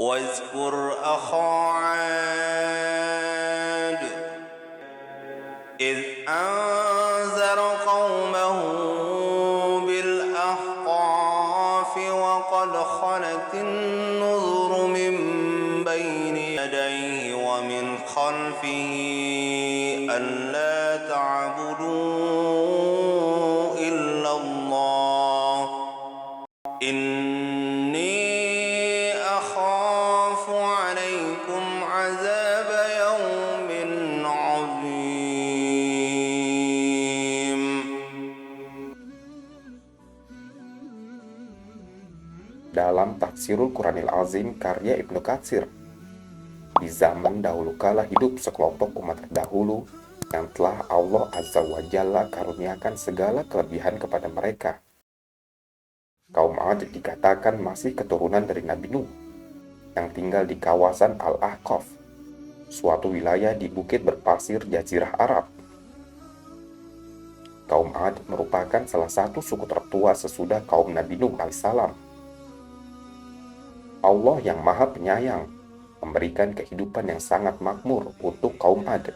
واذكر أخا عاد إذ أنذر قومه بالأحقاف وقد خلت النذر من بين يديه ومن خلفه ألا تعبدوا إلا الله إني أخاف عليكم عذاب يوم عظيم. Dalam Tafsirul Quranil Azim karya Ibnu Katsir, di zaman dahulu kala hidup sekelompok umat terdahulu yang telah Allah Azza wa Jalla karuniakan segala kelebihan kepada mereka. Kaum Ad dikatakan masih keturunan dari Nabi Nuh yang tinggal di kawasan Al-Ahqaf, suatu wilayah di bukit berpasir Jazirah Arab. Kaum Ad merupakan salah satu suku tertua sesudah kaum Nabi Nuh alaihissalam. Allah yang Maha Penyayang memberikan kehidupan yang sangat makmur untuk kaum Ad.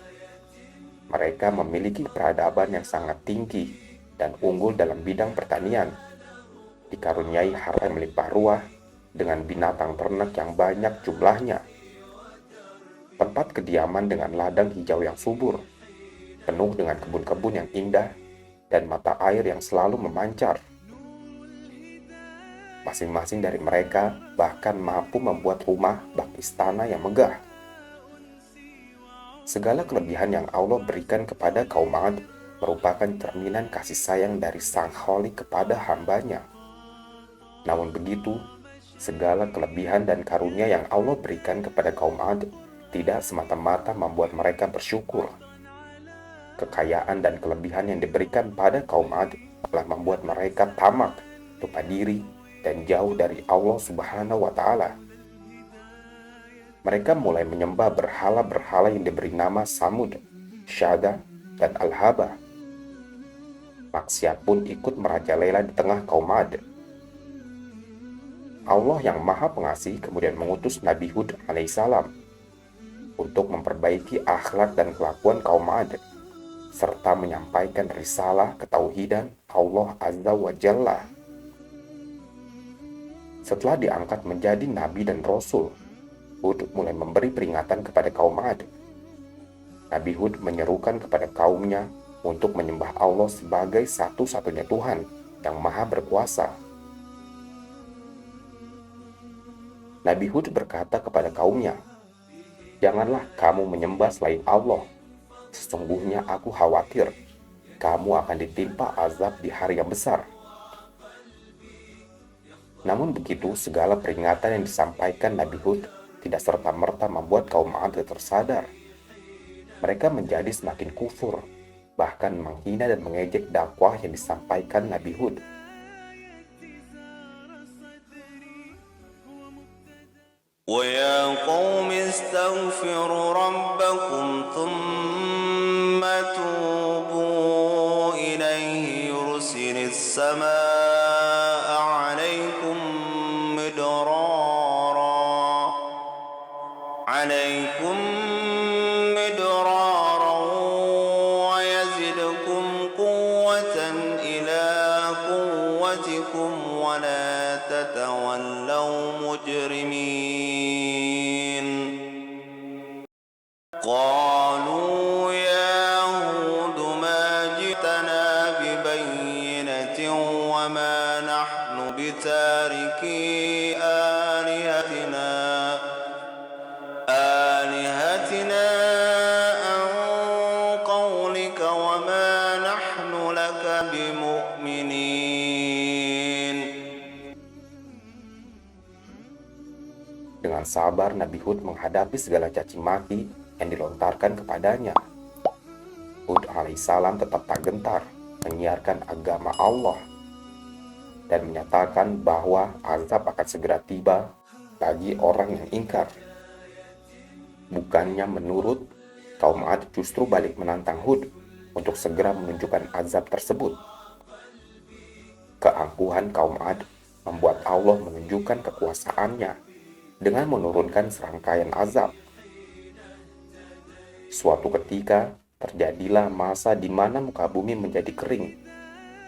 Mereka memiliki peradaban yang sangat tinggi dan unggul dalam bidang pertanian, dikaruniai harta yang melimpah ruah dengan binatang ternak yang banyak jumlahnya, tempat kediaman dengan ladang hijau yang subur, penuh dengan kebun-kebun yang indah, dan mata air yang selalu memancar. Masing-masing dari mereka bahkan mampu membuat rumah bak istana yang megah. Segala kelebihan yang Allah berikan kepada kaum Ad merupakan cerminan kasih sayang dari Sang Khalik kepada hambanya. Namun begitu, segala kelebihan dan karunia yang Allah berikan kepada kaum Ad tidak semata-mata membuat mereka bersyukur. Kekayaan dan kelebihan yang diberikan pada kaum Ad telah membuat mereka tamak, lupa diri, dan jauh dari Allah Subhanahu wa Ta'ala. Mereka mulai menyembah berhala-berhala yang diberi nama Samud, Syada, dan Al-Haba. Maksiat pun ikut merajalela di tengah kaum Ad. Allah yang Maha Pengasih kemudian mengutus Nabi Hud alaihissalam untuk memperbaiki akhlak dan kelakuan kaum Ad, serta menyampaikan risalah ketauhidan Allah Azza wa Jalla. Setelah diangkat menjadi Nabi dan Rasul, Hud mulai memberi peringatan kepada kaum Ad. Nabi Hud menyerukan kepada kaumnya untuk menyembah Allah sebagai satu-satunya Tuhan yang Maha Berkuasa. Nabi Hud berkata kepada kaumnya, "Janganlah kamu menyembah selain Allah. Sesungguhnya aku khawatir kamu akan ditimpa azab di hari yang besar." Namun begitu, segala peringatan yang disampaikan Nabi Hud tidak serta-merta membuat kaum Ad tersadar. Mereka menjadi semakin kufur, bahkan menghina dan mengejek dakwah yang disampaikan Nabi Hud. وَيَا قَوْمِ اسْتَغْفِرُوا رَبَّكُمْ ثُمَّ تُوبُوا إِلَيْهِ يُرْسِلِ السَّمَاءَ عَلَيْكُمْ مِدْرَارًا وَيَزِدْكُمْ قُوَّةً إِلَى قُوَّتِكُمْ وَلَا تَتَوَلَّوْا مُجْرِمِينَ. قالوا يا هود ما جئتنا ببينة وما نحن بتاركي آلهتنا عن قولك وما نحن لك بمؤمنين. Dengan sabar Nabi Hud menghadapi segala caci maki yang dilontarkan kepadanya. Hud alaihissalam tetap tak gentar menyiarkan agama Allah dan menyatakan bahwa azab akan segera tiba bagi orang yang ingkar. Bukannya menurut, kaum Ad justru balik menantang Hud untuk segera menunjukkan azab tersebut. Keangkuhan kaum Ad membuat Allah menunjukkan kekuasaannya dengan menurunkan serangkaian azab. Suatu ketika, terjadilah masa di mana muka bumi menjadi kering,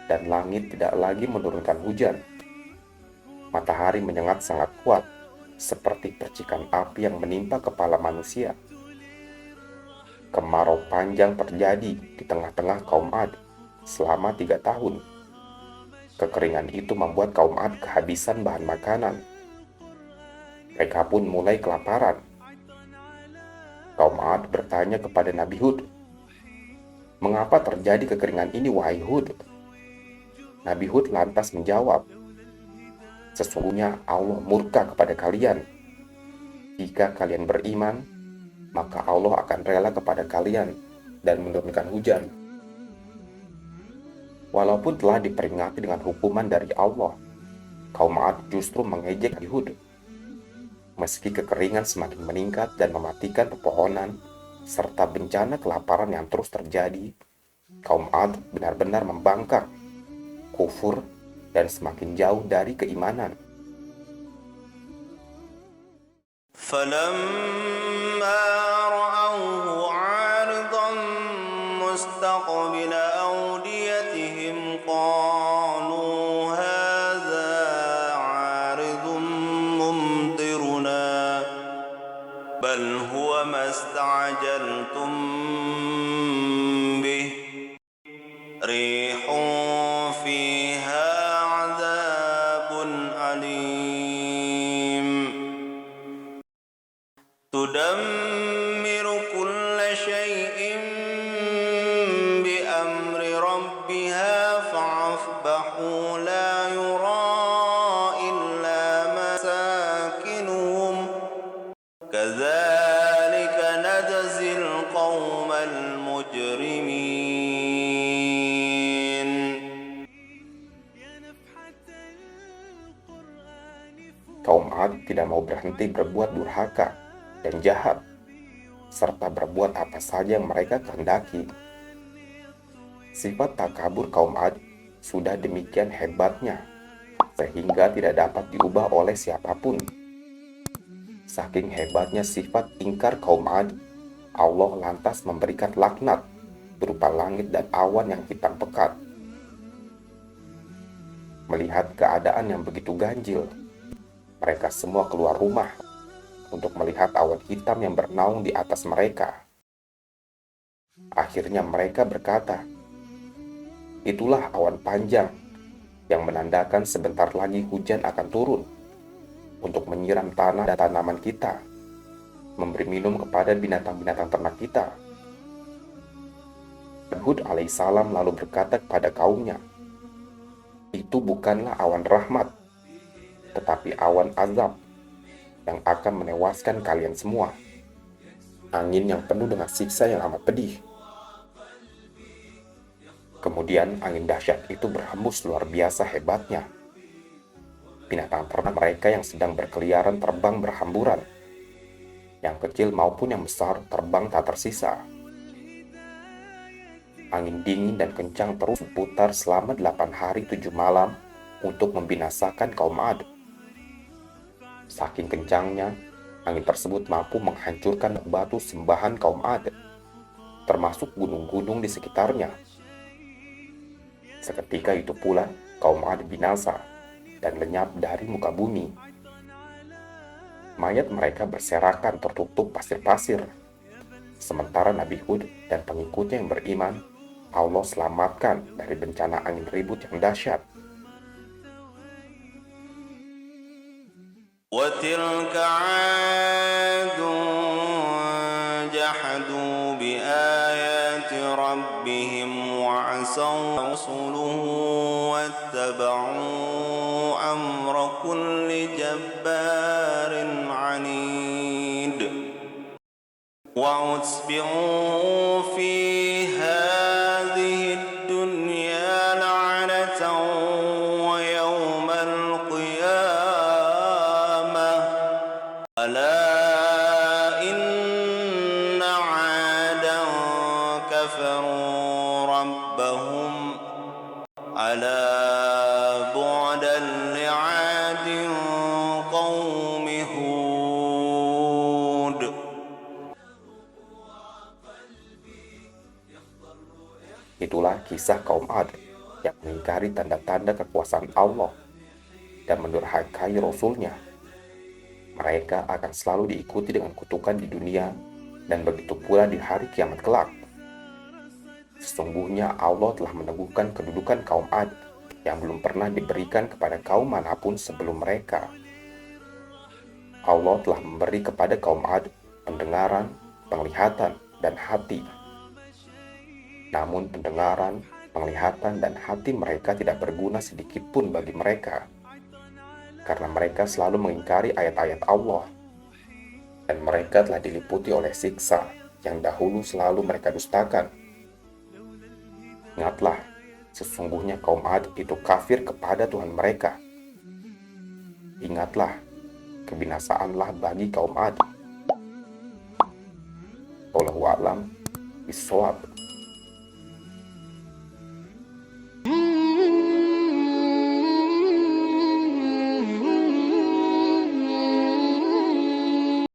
dan langit tidak lagi menurunkan hujan. Matahari menyengat sangat kuat, seperti percikan api yang menimpa kepala manusia. Kemarau panjang terjadi di tengah-tengah kaum Ad selama 3 tahun. Kekeringan itu membuat kaum Ad kehabisan bahan makanan. Mereka pun mulai kelaparan. Kaum Ad bertanya kepada Nabi Hud, "Mengapa terjadi kekeringan ini, wahai Hud?" Nabi Hud lantas menjawab, "Sesungguhnya Allah murka kepada kalian. Jika kalian beriman, maka Allah akan rela kepada kalian dan menurunkan hujan." Walaupun telah diperingati dengan hukuman dari Allah, kaum Ad justru mengejek Nabi Hud. Meski kekeringan semakin meningkat dan mematikan pepohonan, serta bencana kelaparan yang terus terjadi, kaum Ad benar-benar membangkang, kufur, dan semakin jauh dari keimanan. فلما رأوه عارضا مستقبل أوديتهم قالوا هذا عارض ممطرنا بل هو ما استعجلتم به ريح فيها عذاب أليم تدمر كل شيء بأمر ربها فأصبحوا لا يرى إلا مساكنهم كذلك نجزي القوم المجرمين. Kaum Ad tidak mau berhenti berbuat durhaka dan jahat, serta berbuat apa saja yang mereka kehendaki. Sifat takabur kaum Ad sudah demikian hebatnya, sehingga tidak dapat diubah oleh siapapun. Saking hebatnya sifat ingkar kaum Ad, Allah lantas memberikan laknat berupa langit dan awan yang hitam pekat. Melihat keadaan yang begitu ganjil, mereka semua keluar rumah untuk melihat awan hitam yang bernaung di atas mereka. Akhirnya mereka berkata, "Itulah awan panjang yang menandakan sebentar lagi hujan akan turun untuk menyiram tanah dan tanaman kita, memberi minum kepada binatang-binatang ternak kita." Hud alaihissalam lalu berkata kepada kaumnya, "Itu bukanlah awan rahmat, tetapi awan azab yang akan menewaskan kalian semua. Angin yang penuh dengan siksa yang amat pedih." Kemudian angin dahsyat itu berhembus luar biasa hebatnya. Binatang ternak mereka yang sedang berkeliaran terbang berhamburan. Yang kecil maupun yang besar terbang tak tersisa. Angin dingin dan kencang terus berputar selama 8 hari 7 malam untuk membinasakan kaum Ad. Saking kencangnya, angin tersebut mampu menghancurkan batu sembahan kaum Ad, termasuk gunung-gunung di sekitarnya. Seketika itu pula, kaum Ad binasa dan lenyap dari muka bumi. Mayat mereka berserakan tertutup pasir-pasir. Sementara Nabi Hud dan pengikutnya yang beriman, Allah selamatkan dari bencana angin ribut yang dahsyat. وتلك عاد جحدوا بآيات ربهم وعصوا رسله واتبعوا أمر كل جبار عنيد وأتبعوا في هذه الدنيا لعنة ويوم القيامة ألا إن عادا كفروا ربهم ألا بعدا لعاد قوم هود Itulah kisah kaum Ad yang mengingkari tanda-tanda kekuasaan Allah dan mendurhakai Rasul-Nya. Mereka akan selalu diikuti dengan kutukan di dunia dan begitu pula di hari kiamat kelak. Sesungguhnya Allah telah meneguhkan kedudukan kaum Ad yang belum pernah diberikan kepada kaum manapun sebelum mereka. Allah telah memberi kepada kaum Ad pendengaran, penglihatan, dan hati. Namun pendengaran, penglihatan, dan hati mereka tidak berguna sedikit pun bagi mereka, karena mereka selalu mengingkari ayat-ayat Allah, dan mereka telah diliputi oleh siksa yang dahulu selalu mereka dustakan. Ingatlah, sesungguhnya kaum Ad itu kafir kepada Tuhan mereka. Ingatlah, kebinasaanlah bagi kaum Ad. Wallahu a'lam bishawab.